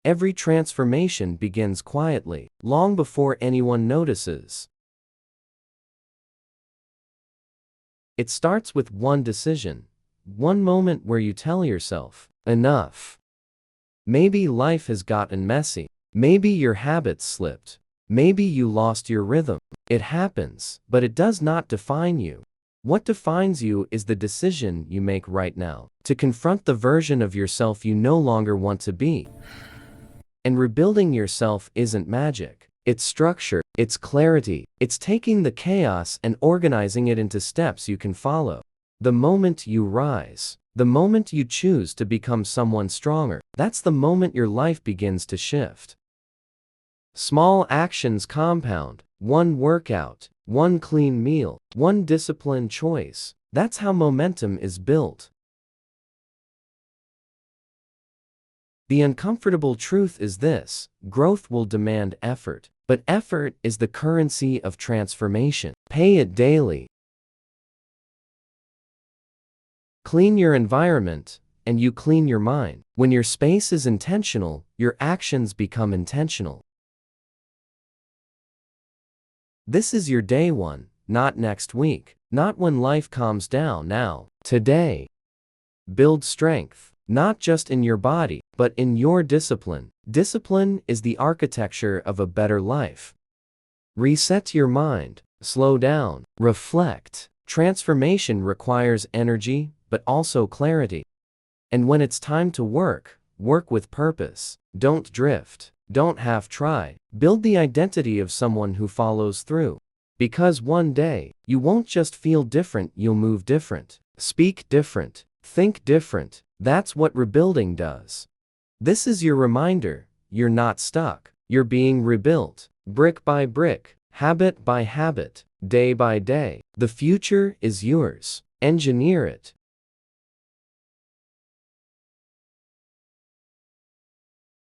Every transformation begins quietly, long before anyone notices. It starts with one decision, one moment where you tell yourself, enough. Maybe life has gotten messy. Maybe your habits slipped. Maybe you lost your rhythm. It happens, but it does not define you. What defines you is the decision you make right now, to confront the version of yourself you no longer want to be. And rebuilding yourself isn't magic. It's structure, it's clarity, it's taking the chaos and organizing it into steps you can follow. The moment you rise, the moment you choose to become someone stronger, that's the moment your life begins to shift. Small actions compound. One workout, one clean meal, one disciplined choice. That's how momentum is built. The uncomfortable truth is this: growth will demand effort, but effort is the currency of transformation. Pay it daily. Clean your environment, and you clean your mind. When your space is intentional, your actions become intentional. This is your day one, not next week, not when life calms down. Now, today. Build strength, not just in your body, but in your discipline. Discipline is the architecture of a better life. Reset your mind, slow down, reflect. Transformation requires energy, but also clarity. And when it's time to work, work with purpose. Don't drift. Don't half-try. Build the identity of someone who follows through. Because one day, you won't just feel different, you'll move different. Speak different. Think different. That's what rebuilding does. This is your reminder. You're not stuck. You're being rebuilt. Brick by brick. Habit by habit. Day by day. The future is yours. Engineer it.